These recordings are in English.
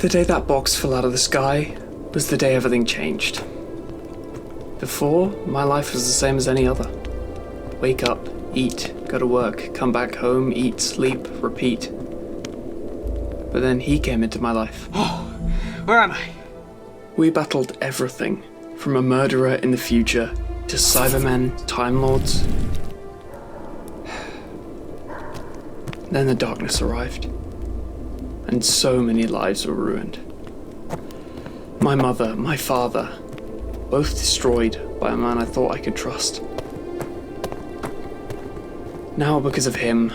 The day that box fell out of the sky was the day everything changed. Before, my life was the same as any other. Wake up, eat, go to work, come back home, eat, sleep, repeat. But then he came into my life. Oh, where am I? We battled everything, from a murderer in the future to Cybermen, Time Lords. Then the darkness arrived, and so many lives were ruined. My mother, my father, both destroyed by a man I thought I could trust. Now, because of him,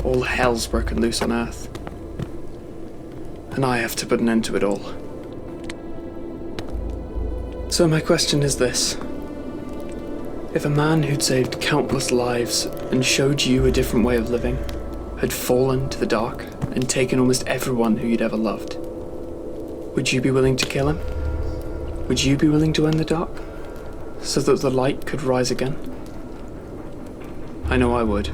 all hell's broken loose on Earth. And I have to put an end to it all. So my question is this. If a man who'd saved countless lives and showed you a different way of living had fallen to the dark and taken almost everyone who you'd ever loved, would you be willing to kill him? Would you be willing to end the dark so that the light could rise again? I know I would.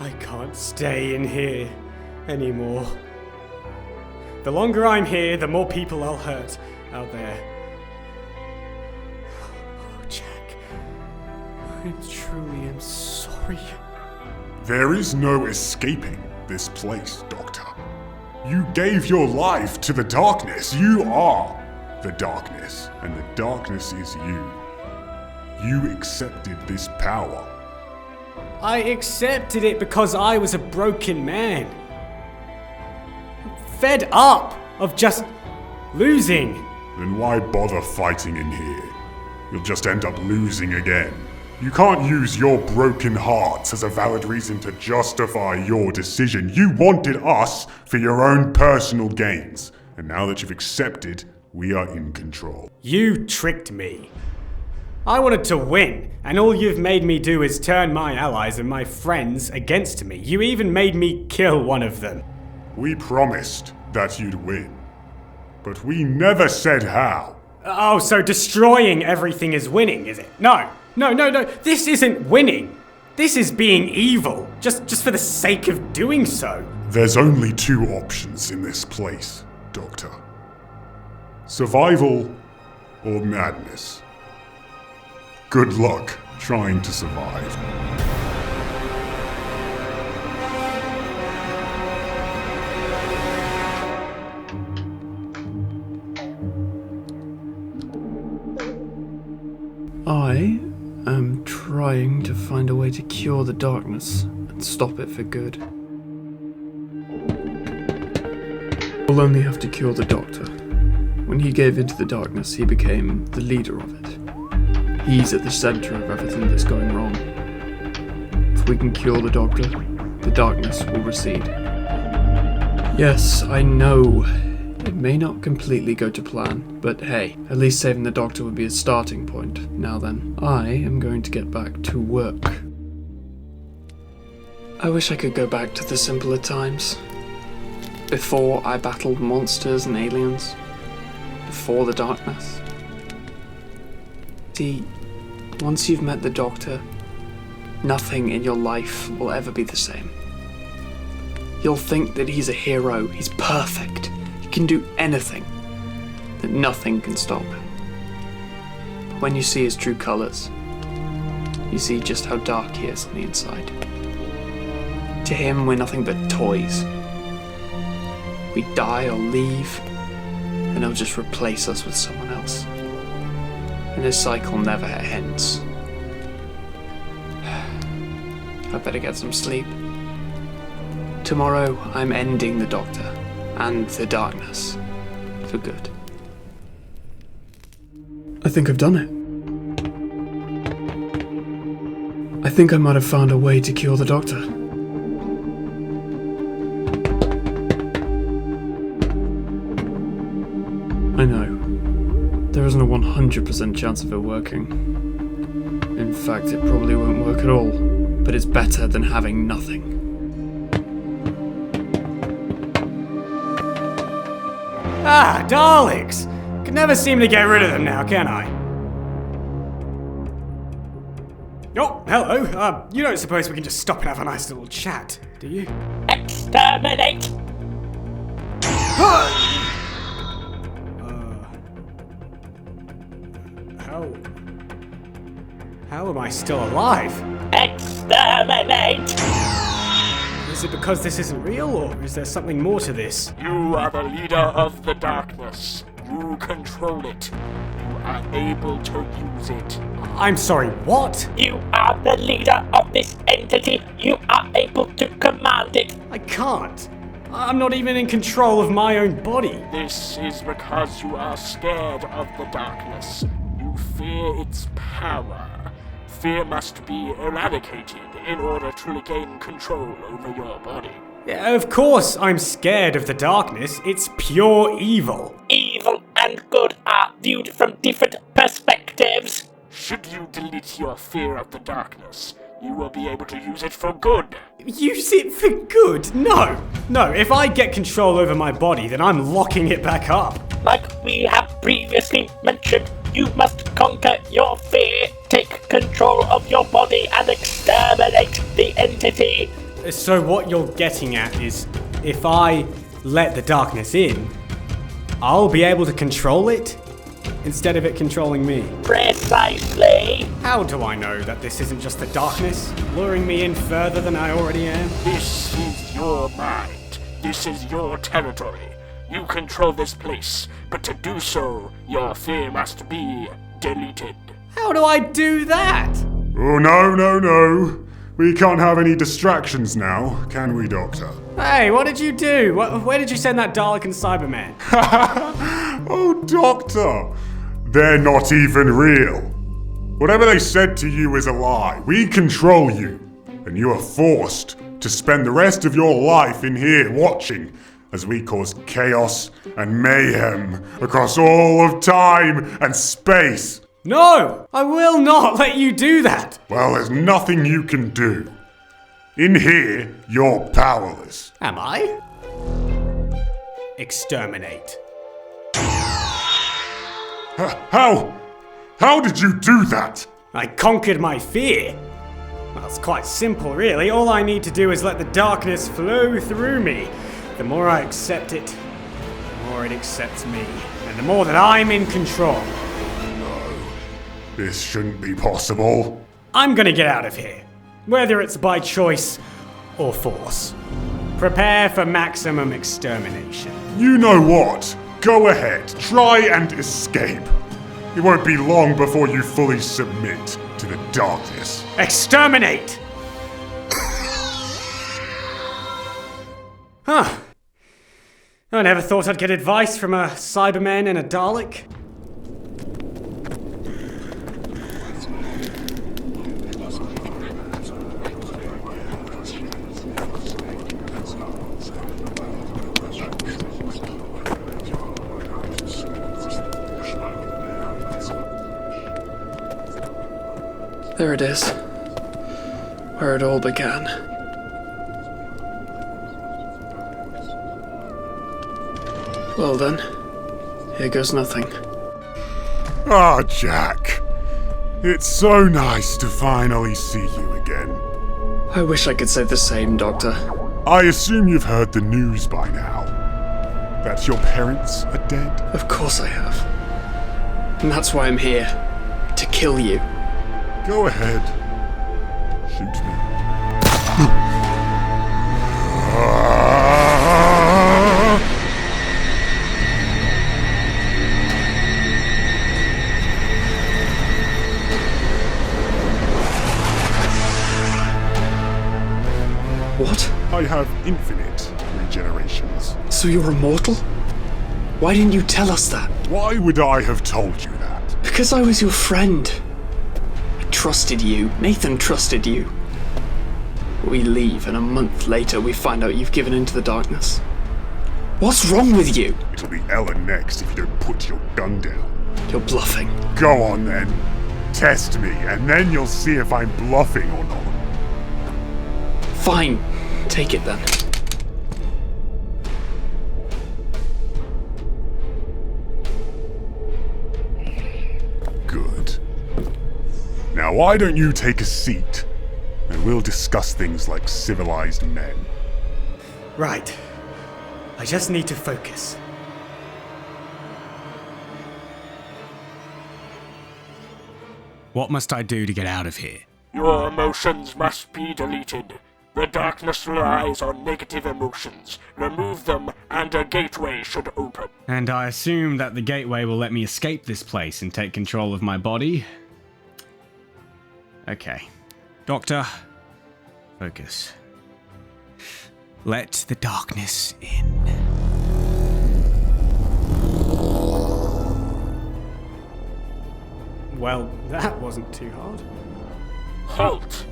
I can't stay in here anymore. The longer I'm here, the more people I'll hurt out there. Oh, Jack, I truly am sorry. There is no escaping this place, Doctor. You gave your life to the darkness. You are the darkness, and the darkness is you. You accepted this power. I accepted it because I was a broken man. I'm fed up of just losing. Then why bother fighting in here? You'll just end up losing again. You can't use your broken hearts as a valid reason to justify your decision. You wanted us for your own personal gains. And now that you've accepted, we are in control. You tricked me. I wanted to win, and all you've made me do is turn my allies and my friends against me. You even made me kill one of them. We promised that you'd win, but we never said how. Oh, so destroying everything is winning, is it? No. This isn't winning. This is being evil, just for the sake of doing so. There's only two options in this place, Doctor. Survival or madness. Good luck trying to survive. I am trying to find a way to cure the darkness and stop it for good. We'll only have to cure the Doctor. When he gave into the darkness, he became the leader of it. He's at the center of everything that's going wrong. If we can cure the Doctor, the darkness will recede. Yes, I know. It may not completely go to plan, but hey, at least saving the Doctor would be a starting point. Now then, I am going to get back to work. I wish I could go back to the simpler times. Before I battled monsters and aliens. Before the darkness. See, once you've met the Doctor, nothing in your life will ever be the same. You'll think that he's a hero, he's perfect, he can do anything, that nothing can stop him. But when you see his true colours, you see just how dark he is on the inside. To him, we're nothing but toys. We die or leave, and he'll just replace us with someone else. And his cycle never ends. I better get some sleep. Tomorrow, I'm ending the Doctor and the darkness for good. I think I've done it. I think I might have found a way to cure the Doctor. I know. There isn't a 100% chance of it working. In fact, it probably won't work at all, but it's better than having nothing. Ah, Daleks! Can never seem to get rid of them now, can I? Oh, hello. You don't suppose we can just stop and have a nice little chat, do you? Exterminate! How am I still alive? Exterminate! Is it because this isn't real, or is there something more to this? You are the leader of the darkness. You control it. You are able to use it. I'm sorry, what? You are the leader of this entity. You are able to command it. I can't. I'm not even in control of my own body. This is because you are scared of the darkness. You fear its power. Fear must be eradicated in order to regain control over your body. Yeah, of course I'm scared of the darkness. It's pure evil. Evil and good are viewed from different perspectives. Should you delete your fear of the darkness, you will be able to use it for good. Use it for good? No, if I get control over my body, then I'm locking it back up. Like we have previously mentioned, you must conquer your fear, take control of your body, and exterminate the entity. So what you're getting at is, if I let the darkness in, I'll be able to control it, instead of it controlling me. Precisely. How do I know that this isn't just the darkness, luring me in further than I already am? This is your mind. This is your territory. You control this place, but to do so, your fear must be deleted. How do I do that? Oh, no. We can't have any distractions now, can we, Doctor? Hey, what did you do? Where did you send that Dalek and Cyberman? Oh, Doctor! They're not even real. Whatever they said to you is a lie. We control you, and you are forced to spend the rest of your life in here watching as we cause chaos and mayhem across all of time and space. No! I will not let you do that! Well, there's nothing you can do. In here, you're powerless. Am I? Exterminate. How did you do that? I conquered my fear. Well, it's quite simple, really. All I need to do is let the darkness flow through me. The more I accept it, the more it accepts me. And the more that I'm in control. This shouldn't be possible. I'm gonna get out of here. Whether it's by choice or force. Prepare for maximum extermination. You know what? Go ahead, try and escape. It won't be long before you fully submit to the darkness. Exterminate! Huh. I never thought I'd get advice from a Cyberman and a Dalek. There it is. Where it all began. Well then, here goes nothing. Ah, Jack. It's so nice to finally see you again. I wish I could say the same, Doctor. I assume you've heard the news by now. That your parents are dead? Of course I have. And that's why I'm here. To kill you. Go ahead. Shoot me. infinite regenerations. So you're immortal? Why didn't you tell us that? Why would I have told you that? Because I was your friend. I trusted you. Nathan trusted you. We leave, and a month later we find out you've given in to the darkness. What's wrong with you? It'll be Ella next if you don't put your gun down. You're bluffing. Go on then. Test me, and then you'll see if I'm bluffing or not. Fine. Take it then. Good. Now why don't you take a seat, and we'll discuss things like civilized men. Right. I just need to focus. What must I do to get out of here? Your emotions must be deleted. The darkness relies on negative emotions. Remove them, and a gateway should open. And I assume that the gateway will let me escape this place and take control of my body? Okay. Doctor, focus. Let the darkness in. Well, that wasn't too hard. Halt!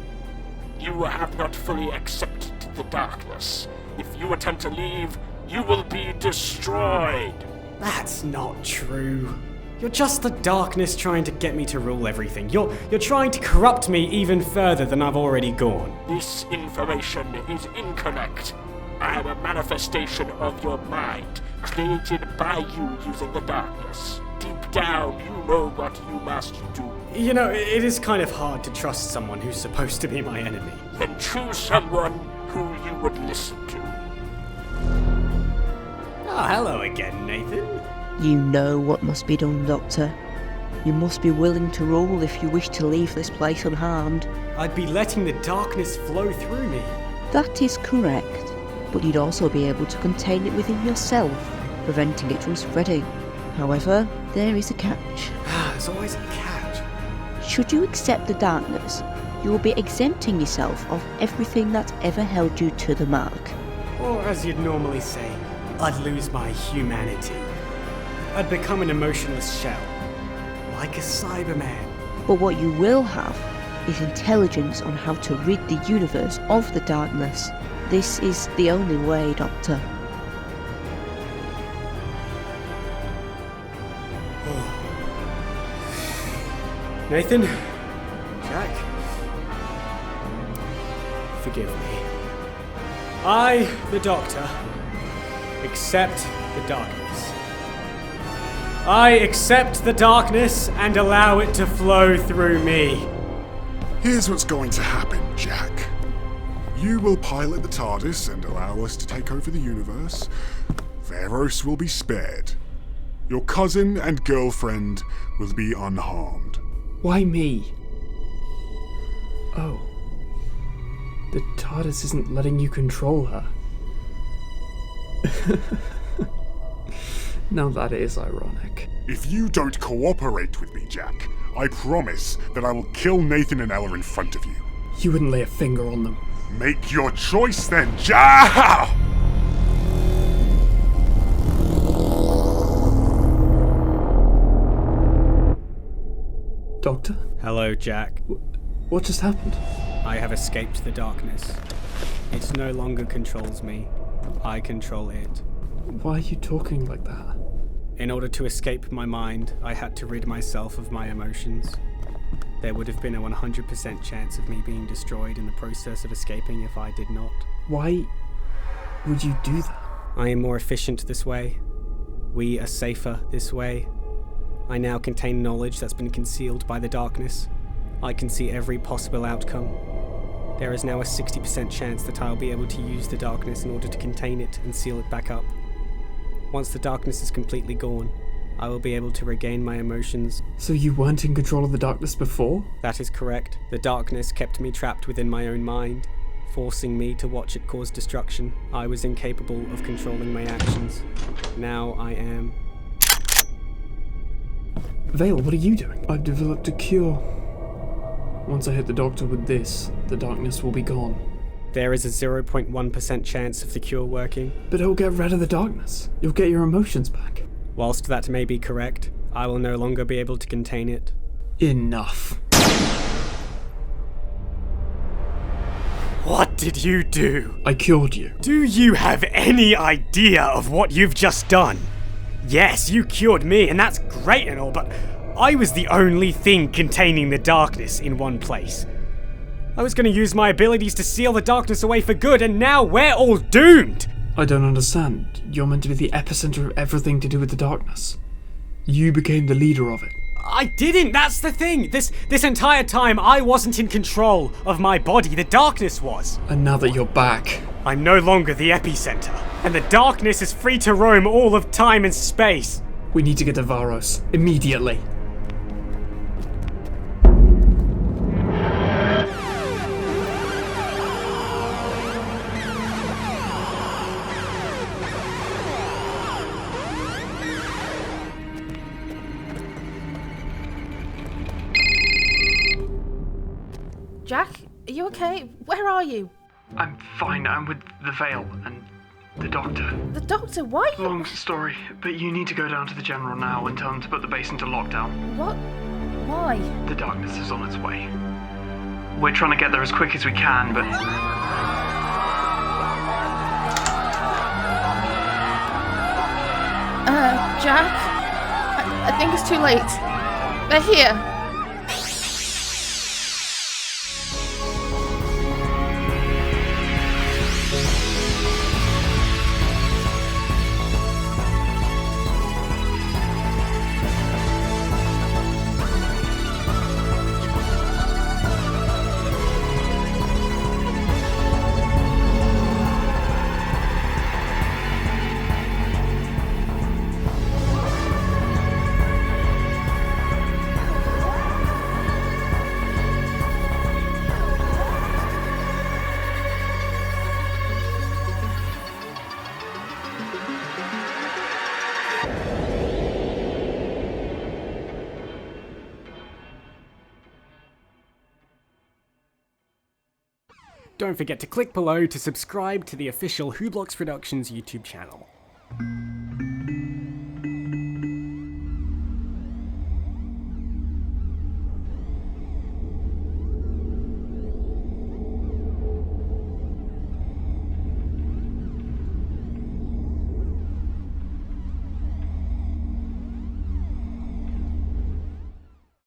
You have not fully accepted the darkness. If you attempt to leave, you will be destroyed. That's not true. You're just the darkness trying to get me to rule everything. You're trying to corrupt me even further than I've already gone. This information is incorrect. I am a manifestation of your mind, created by you using the darkness. Deep down, you know what you must do. You know, it is kind of hard to trust someone who's supposed to be my enemy. Then choose someone who you would listen to. Oh, hello again, Nathan. You know what must be done, Doctor. You must be willing to rule if you wish to leave this place unharmed. I'd be letting the darkness flow through me. That is correct, but you'd also be able to contain it within yourself, preventing it from spreading. However, there is a catch. There's always a catch. Should you accept the darkness, you will be exempting yourself of everything that ever held you to the mark. Or as you'd normally say, I'd lose my humanity. I'd become an emotionless shell. Like a Cyberman. But what you will have is intelligence on how to rid the universe of the darkness. This is the only way, Doctor. Nathan? Jack? Forgive me. I, the Doctor, accept the darkness. I accept the darkness and allow it to flow through me. Here's what's going to happen, Jack. You will pilot the TARDIS and allow us to take over the universe. Varos will be spared. Your cousin and girlfriend will be unharmed. Why me? Oh. The TARDIS isn't letting you control her. Now that is ironic. If you don't cooperate with me, Jack, I promise that I will kill Nathan and Ella in front of you. You wouldn't lay a finger on them. Make your choice then, Jack! Doctor? Hello, Jack. What just happened? I have escaped the darkness. It no longer controls me. I control it. Why are you talking like that? In order to escape my mind, I had to rid myself of my emotions. There would have been a 100% chance of me being destroyed in the process of escaping if I did not. Why would you do that? I am more efficient this way. We are safer this way. I now contain knowledge that's been concealed by the darkness. I can see every possible outcome. There is now a 60% chance that I'll be able to use the darkness in order to contain it and seal it back up. Once the darkness is completely gone, I will be able to regain my emotions. So you weren't in control of the darkness before? That is correct. The darkness kept me trapped within my own mind, forcing me to watch it cause destruction. I was incapable of controlling my actions. Now I am. Vale, what are you doing? I've developed a cure. Once I hit the doctor with this, the darkness will be gone. There is a 0.1% chance of the cure working. But it'll get rid of the darkness. You'll get your emotions back. Whilst that may be correct, I will no longer be able to contain it. Enough. What did you do? I cured you. Do you have any idea of what you've just done? Yes, you cured me, and that's great and all, but I was the only thing containing the darkness in one place. I was going to use my abilities to seal the darkness away for good, and now we're all doomed! I don't understand. You're meant to be the epicenter of everything to do with the darkness. You became the leader of it. I didn't, that's the thing! This entire time, I wasn't in control of my body, the darkness was. And now that you're back, I'm no longer the epicenter, and the darkness is free to roam all of time and space. we need to get to Varos. Immediately. Jack, are you okay? Where are you? I'm fine. I'm with the Veil and the doctor. The doctor, why? Long story, but you need to go down to the General now and tell him to put the base into lockdown. What? Why? The darkness is on its way. We're trying to get there as quick as we can, but... Jack? I think it's too late. They're here. Don't forget to click below to subscribe to the official Who Blocks Productions YouTube channel.